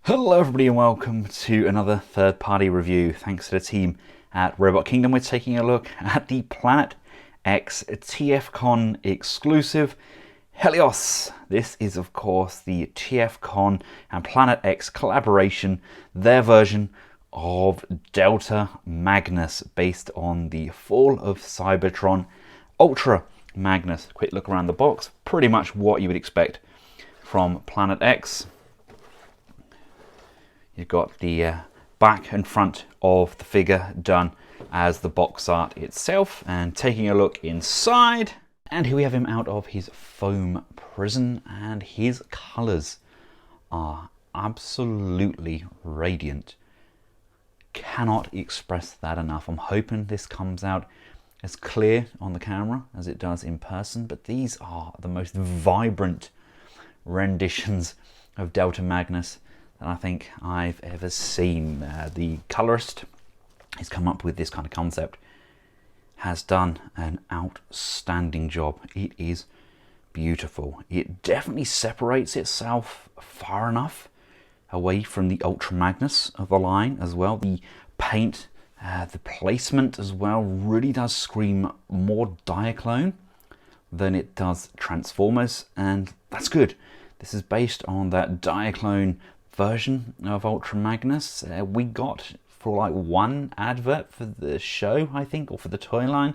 Hello everybody and welcome to another third-party review. Thanks to the team at Robot Kingdom. We're taking a look at the Planet X TFCon exclusive HELIOS. This is of course the TFCon and Planet X collaboration, their version of Delta Magnus based on the Fall of Cybertron Ultra Magnus. Quick look around the box, pretty much what you would expect from Planet X. You've got the back and front of the figure done as the box art itself, and taking a look inside, and here we have him out of his foam prison, and his colours are absolutely radiant. Cannot express that enough. I'm hoping this comes out as clear on the camera as it does in person, but these are the most vibrant renditions of Delta Magnus that I think I've ever seen. The colorist has come up with this kind of concept, has done an outstanding job. It is beautiful. It definitely separates itself far enough away from the Ultra Magnus of the line as well. The paint, the placement as well really does scream more Diaclone than it does Transformers, and that's good. This is based on that Diaclone version of Ultra Magnus. We got for like one advert for the show, I think, or for the toy line,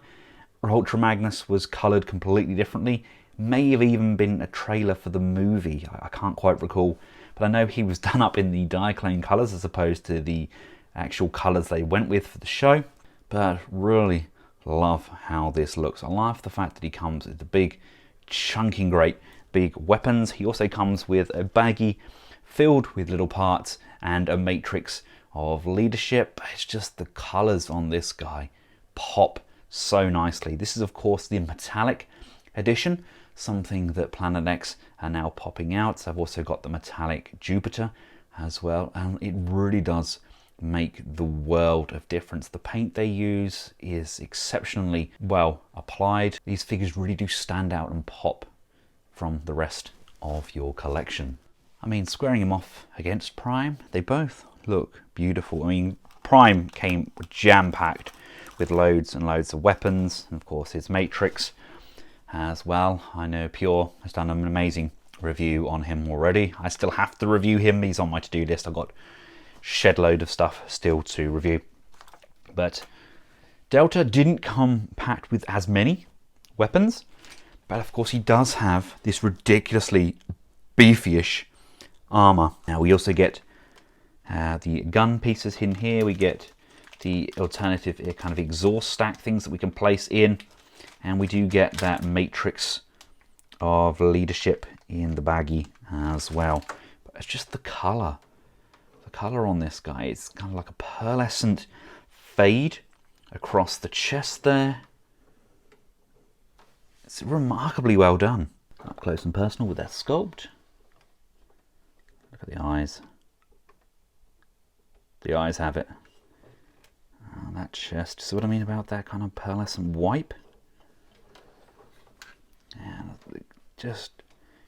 where Ultra Magnus was coloured completely differently. May have even been a trailer for the movie, I can't quite recall, but I know he was done up in the Diaclone colours as opposed to the actual colours they went with for the show. But really love how this looks. I love the fact that he comes with the big chunking great big weapons. He also comes with a baggie filled with little parts and a matrix of leadership. It's just the colors on this guy pop so nicely. This is of course the metallic edition, something that Planet X are now popping out. I've also got the metallic Jupiter as well, and it really does make the world of difference. The paint they use is exceptionally well applied. These figures really do stand out and pop from the rest of your collection. I mean, squaring him off against Prime, they both look beautiful. I mean, Prime came jam-packed with loads and loads of weapons, and of course his Matrix as well. I know Pure has done an amazing review on him already. I still have to review him. He's on my to-do list. I've got shed load of stuff still to review. But Delta didn't come packed with as many weapons, but of course he does have this ridiculously beefy-ish armor. Now we also get the gun pieces in here. We get the alternative kind of exhaust stack things that we can place in, and we do get that matrix of leadership in the baggie as well. But it's just the color on this guy. It's kind of like a pearlescent fade across the chest there. It's remarkably well done. Up close and personal with that sculpt. Look at the eyes. The eyes have it. Oh, that chest. See what I mean about that kind of pearlescent wipe? And it just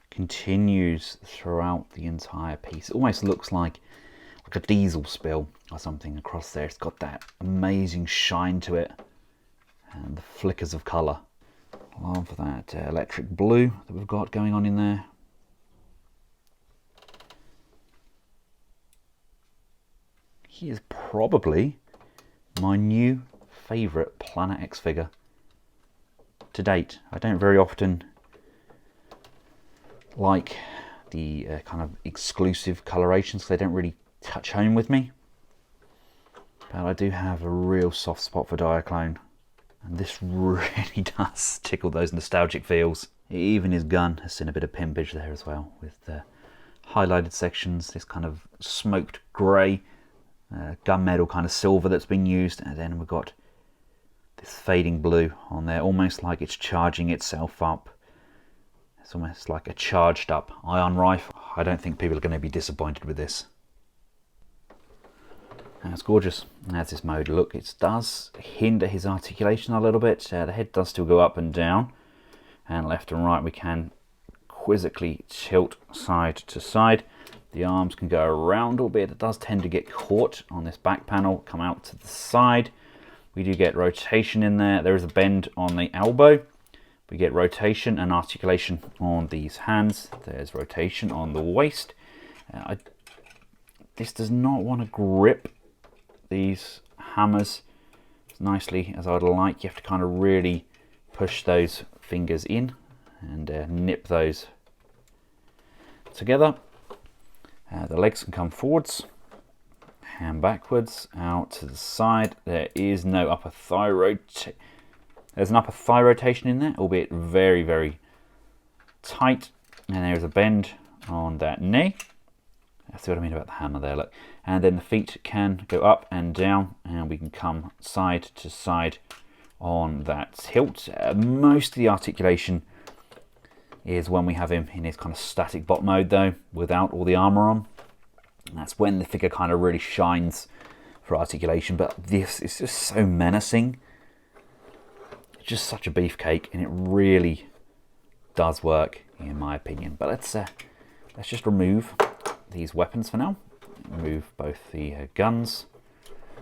continues throughout the entire piece. It almost looks like a diesel spill or something across there. It's got that amazing shine to it, and the flickers of colour. Love that electric blue that we've got going on in there. He is probably my new favourite Planet X figure to date. I don't very often like the kind of exclusive colorations because they don't really touch home with me. But I do have a real soft spot for Diaclone, and this really does tickle those nostalgic feels. Even his gun has seen a bit of pimpage there as well, with the highlighted sections, this kind of smoked grey gunmetal kind of silver that's been used, and then we've got this fading blue on there, almost like it's charging itself up. It's almost like a charged up ion rifle. I don't think people are going to be disappointed with this. And it's gorgeous. As this mode look, it does hinder his articulation a little bit. The head does still go up and down, and left and right we can quizzically tilt side to side, The arms can go around a bit. It does tend to get caught on this back panel, come out to the side. We do get rotation in there. There is a bend on the elbow. We get rotation and articulation on these hands. There's rotation on the waist. This does not want to grip these hammers as nicely as I would like. You have to kind of really push those fingers in and nip those together. The legs can come forwards and backwards, out to the side. There is no upper thigh rotation. There's an upper thigh rotation in there, albeit very, very tight. And there's a bend on that knee. That's what I mean about the hammer there, look. And then the feet can go up and down, and we can come side to side on that tilt. Most of the articulation is when we have him in his kind of static bot mode though, without all the armor on. And that's when the figure kind of really shines for articulation. But this is just so menacing. It's just such a beefcake, and it really does work in my opinion. But let's just remove these weapons for now. Remove both the guns.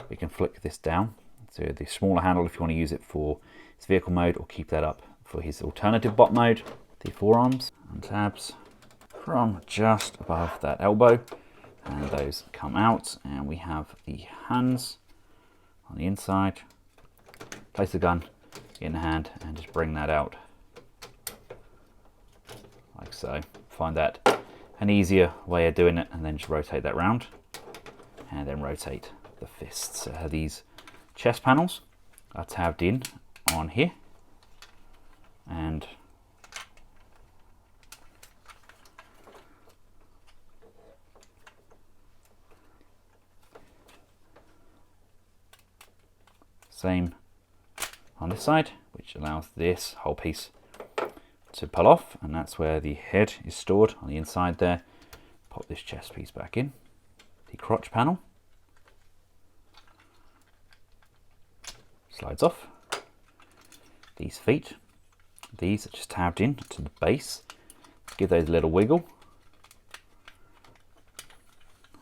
We can flick this down to the smaller handle if you want to use it for his vehicle mode, or keep that up for his alternative bot mode. The forearms and tabs from just above that elbow, and those come out, and we have the hands on the inside. Place the gun in the hand and just bring that out like so. Find that an easier way of doing it, and then just rotate that round and then rotate the fists. These chest panels are tabbed in on here, and same on this side, which allows this whole piece to pull off, and that's where the head is stored on the inside there. Pop this chest piece back in. The crotch panel slides off. These feet, these are just tabbed in to the base. Give those a little wiggle,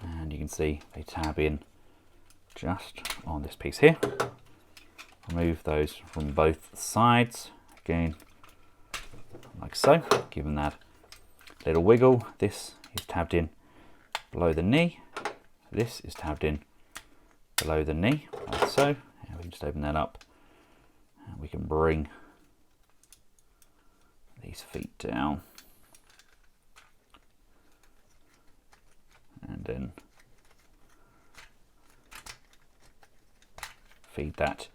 and you can see they tab in just on this piece here. Remove those from both sides, again like so, giving that little wiggle. This is tabbed in below the knee, this is tabbed in below the knee, like so. And we can just open that up, and we can bring these feet down, and then feed that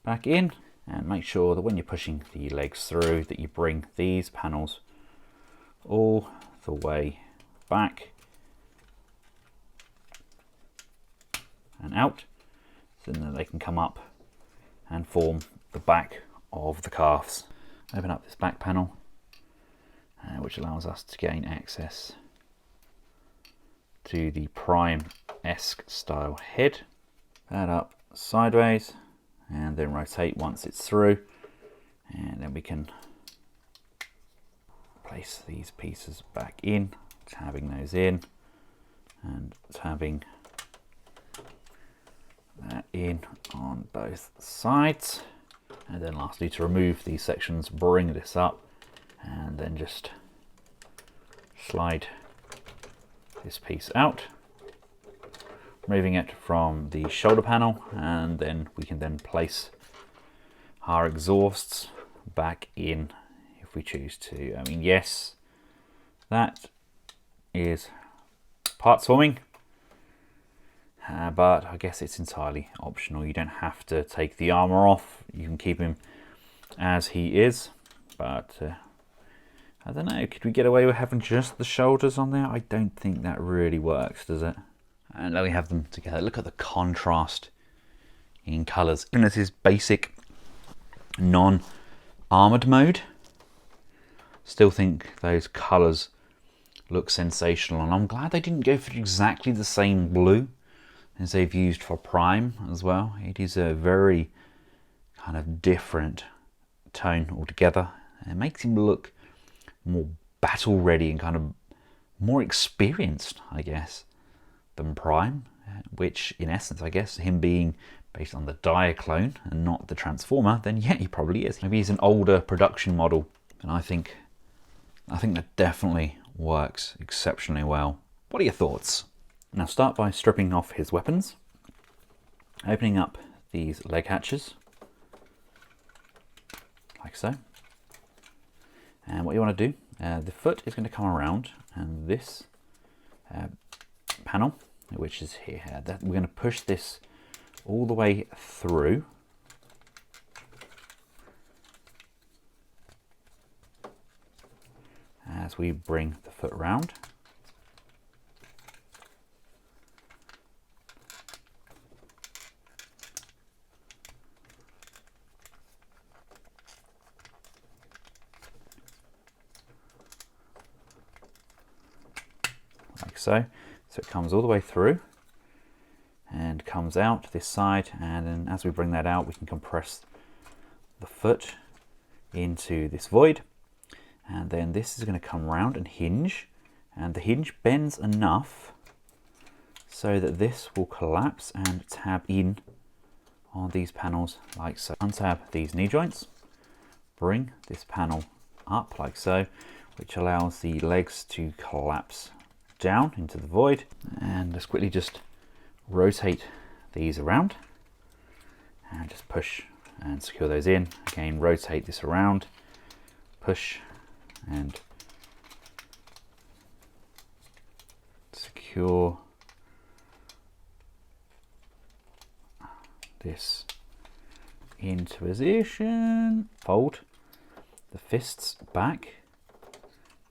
back in, and make sure that when you're pushing the legs through that you bring these panels all the way back and out, so then they can come up and form the back of the calves. Open up this back panel, which allows us to gain access to the Prime-esque style head. That up sideways, and then rotate once it's through, and then we can place these pieces back in, tabbing those in and tabbing that in on both sides. And then lastly, to remove these sections, bring this up and then just slide this piece out, removing it from the shoulder panel, and then we can then place our exhausts back in if we choose to. I mean, yes, that is parts forming, but I guess it's entirely optional. You don't have to take the armor off, you can keep him as he is, but I don't know, could we get away with having just the shoulders on there? I don't think that really works, does it? And there we have them together. Look at the contrast in colours. Even as his basic non-armoured mode, still think those colours look sensational. And I'm glad they didn't go for exactly the same blue as they've used for Prime as well. It is a very kind of different tone altogether. It makes him look more battle ready and kind of more experienced, I guess, than Prime, which in essence, I guess, him being based on the Diaclone and not the Transformer, then yeah, he probably is. Maybe he's an older production model, and I think that definitely works exceptionally well. What are your thoughts? Now start by stripping off his weapons, opening up these leg hatches, like so. And what you want to do, the foot is going to come around, and this panel, which is here, we're going to push this all the way through. As we bring the foot round. Like so. So it comes all the way through and comes out this side, and then as we bring that out, we can compress the foot into this void, and then this is going to come round and hinge, and the hinge bends enough so that this will collapse and tab in on these panels like so. Untab these knee joints, bring this panel up like so, which allows the legs to collapse down into the void, and let's quickly just rotate these around and just push and secure those in. Again, rotate this around, push and secure this into position. Fold the fists back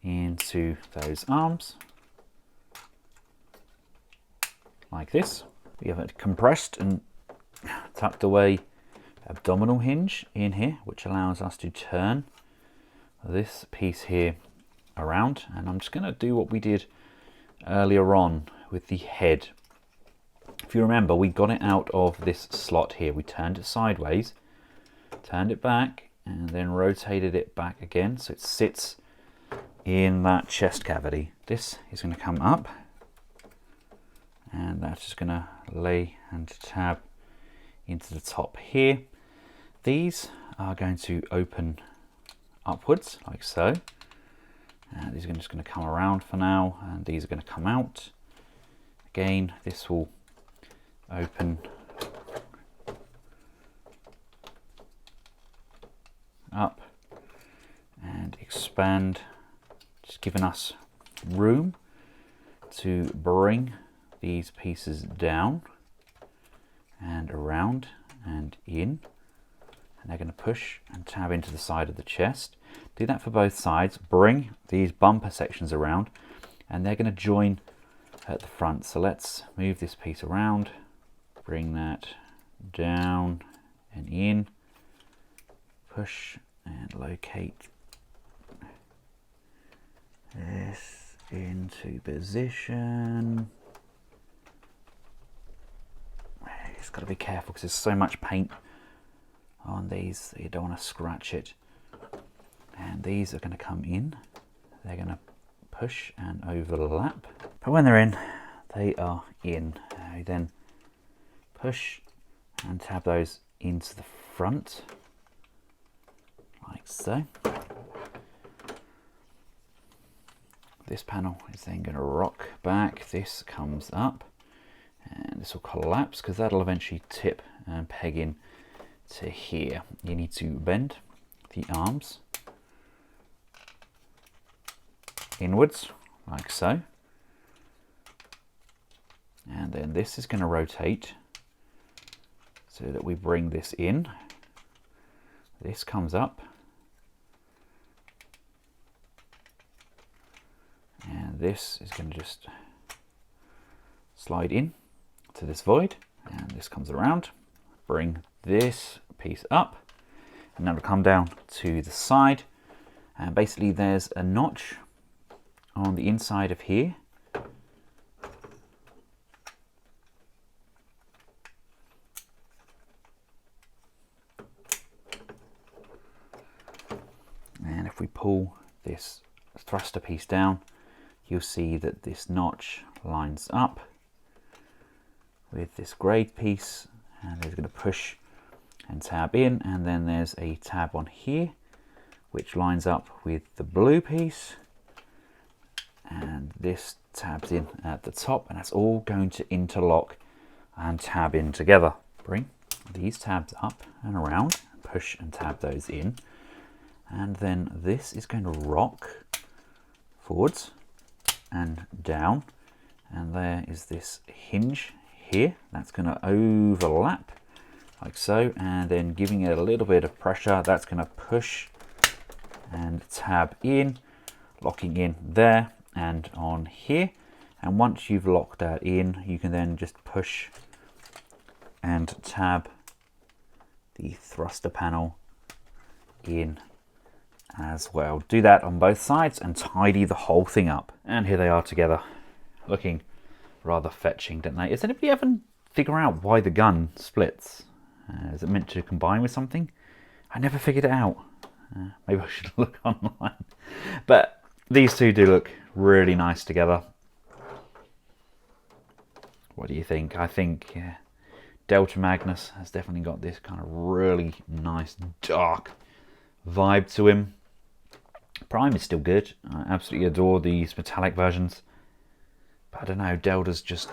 into those arms like this. We have a compressed and tucked away abdominal hinge in here, which allows us to turn this piece here around. And I'm just going to do what we did earlier on with the head. If you remember, we got it out of this slot here. We turned it sideways, turned it back, and then rotated it back again so it sits in that chest cavity. This is going to come up, and that's just going to lay and tab into the top here. These are going to open upwards like so. These are just going to come around for now, and these are going to come out. Again, this will open up and expand, just giving us room to bring these pieces down and around and in, and they're going to push and tab into the side of the chest. Do that for both sides. Bring these bumper sections around, and they're going to join at the front. So let's move this piece around, bring that down and in, push and locate this into position. Just got to be careful because there's so much paint on these that you don't want to scratch it. And these are going to come in. They're going to push and overlap. But when they're in, they are in. We then push and tab those into the front, like so. This panel is then going to rock back. This comes up, and this will collapse because that'll eventually tip and peg in to here. You need to bend the arms inwards like so, and then this is going to rotate so that we bring this in. This comes up, and this is going to just slide in to this void, and this comes around, bring this piece up, and now it'll come down to the side, and basically there's a notch on the inside of here, and if we pull this thruster piece down, you'll see that this notch lines up with this grey piece, and it's going to push and tab in, and then there's a tab on here which lines up with the blue piece, and this tabs in at the top, and that's all going to interlock and tab in together. Bring these tabs up and around, push and tab those in, and then this is going to rock forwards and down, and there is this hinge here that's going to overlap like so, and then giving it a little bit of pressure, that's going to push and tab in, locking in there and on here. And once you've locked that in, you can then just push and tab the thruster panel in as well. Do that on both sides and tidy the whole thing up. And here they are together, looking rather fetching, don't they? Does anybody ever figure out why the gun splits? Is it meant to combine with something? I never figured it out. Maybe I should look online. But these two do look really nice together. What do you think? I think Delta Magnus has definitely got this kind of really nice dark vibe to him. Prime is still good. I absolutely adore these metallic versions. But I don't know, Delta's just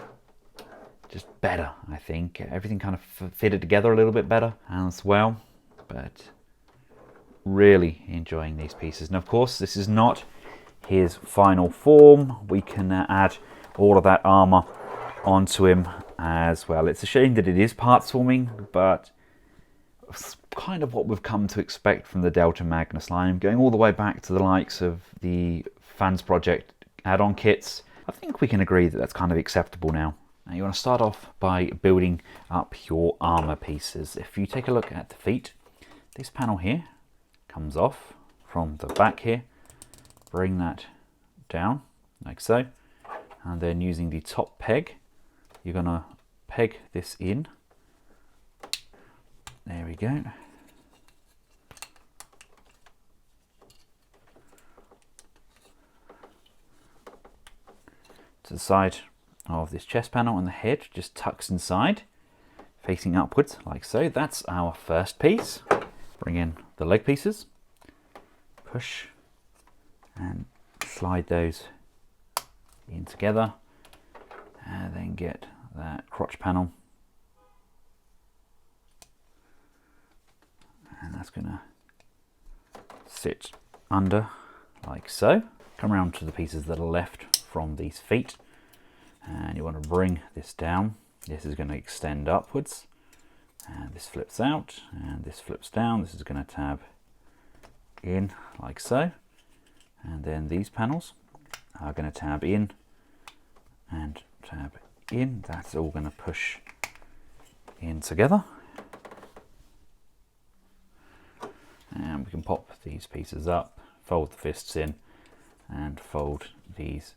better, I think. Everything kind of fitted together a little bit better as well. But really enjoying these pieces. And of course, this is not his final form. We can add all of that armor onto him as well. It's a shame that it is parts forming, but it's kind of what we've come to expect from the Delta Magnus line, going all the way back to the likes of the Fans Project add-on kits. I think we can agree that that's kind of acceptable now. Now you want to start off by building up your armor pieces. If you take a look at the feet, this panel here comes off from the back here. Bring that down like so, and then using the top peg, you're going to peg this in. There we go. To the side of this chest panel, and the head just tucks inside, facing upwards like so. That's our first piece. Bring in the leg pieces, push and slide those in together, and then get that crotch panel, and that's going to sit under like so. Come around to the pieces that are left from these feet, and you want to bring this down. This is going to extend upwards, and this flips out, and this flips down. This is going to tab in like so, and then these panels are going to tab in and tab in. That's all going to push in together, and we can pop these pieces up, fold the fists in, and fold these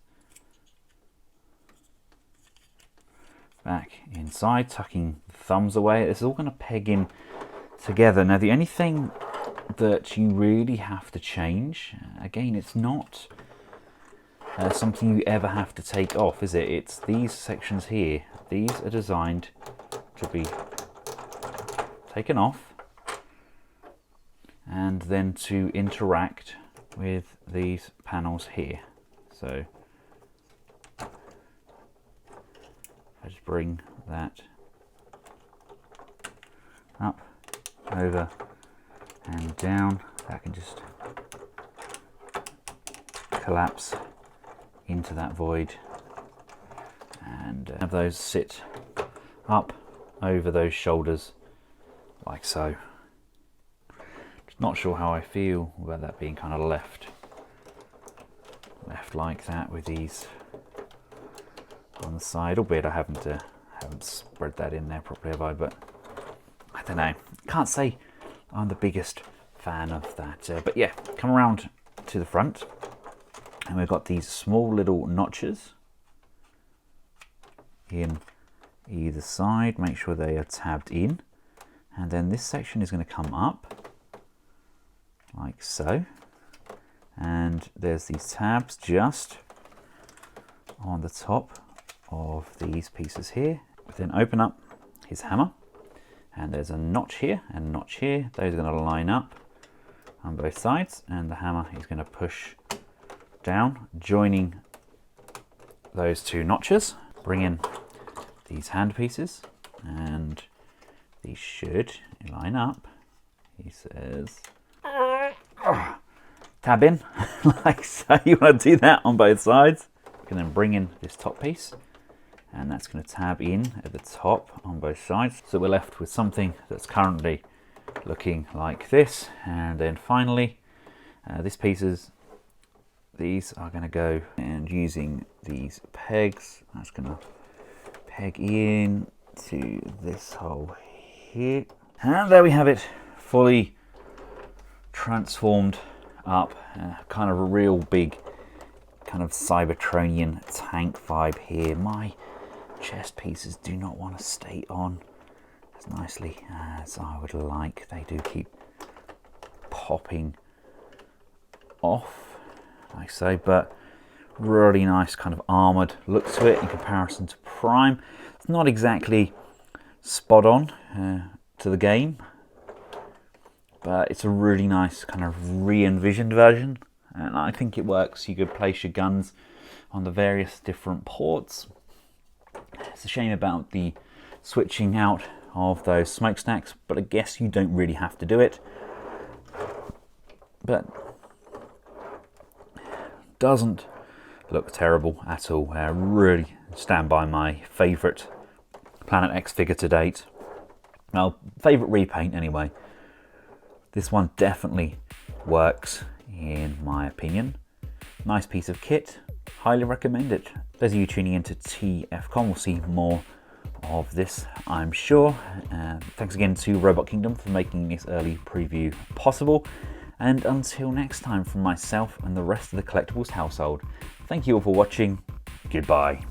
back inside, tucking the thumbs away. This is all going to peg in together. Now the only thing that you really have to change, again, it's not something you ever have to take off, is it? It's these sections here. These are designed to be taken off and then to interact with these panels here. So I just bring that up, over and down. That can just collapse into that void, and have those sit up over those shoulders like so. Just not sure how I feel about that being kind of left like that with these on the side, albeit I haven't spread that in there properly, have I? But I don't know, can't say I'm the biggest fan of that, but yeah, come around to the front, and we've got these small little notches in either side. Make sure they are tabbed in, and then this section is going to come up like so, and there's these tabs just on the top of these pieces here. Then open up his hammer, and there's a notch here and a notch here. Those are going to line up on both sides, and the hammer is going to push down, joining those two notches. Bring in these hand pieces, and these should line up. He says, tab in, like so. You want to do that on both sides. You can then bring in this top piece, and that's going to tab in at the top on both sides. So we're left with something that's currently looking like this. And then finally, these are going to go, and using these pegs, that's going to peg in to this hole here. And there we have it, fully transformed up, kind of a real big kind of Cybertronian tank vibe here. My chest pieces do not want to stay on as nicely as I would like. They do keep popping off, like so, but really nice kind of armored look to it in comparison to Prime. It's not exactly spot on to the game, but it's a really nice kind of re-envisioned version, and I think it works. You could place your guns on the various different ports. It's a shame about the switching out of those smokestacks, but I guess you don't really have to do it. But doesn't look terrible at all. Really stand by my favourite Planet X figure to date. Well, favourite repaint anyway. This one definitely works in my opinion. Nice piece of kit, highly recommend it. Those of you tuning into TFCon will see more of this, I'm sure. Thanks again to Robot Kingdom for making this early preview possible. And until next time, from myself and the rest of the Collectables household, thank you all for watching. Goodbye.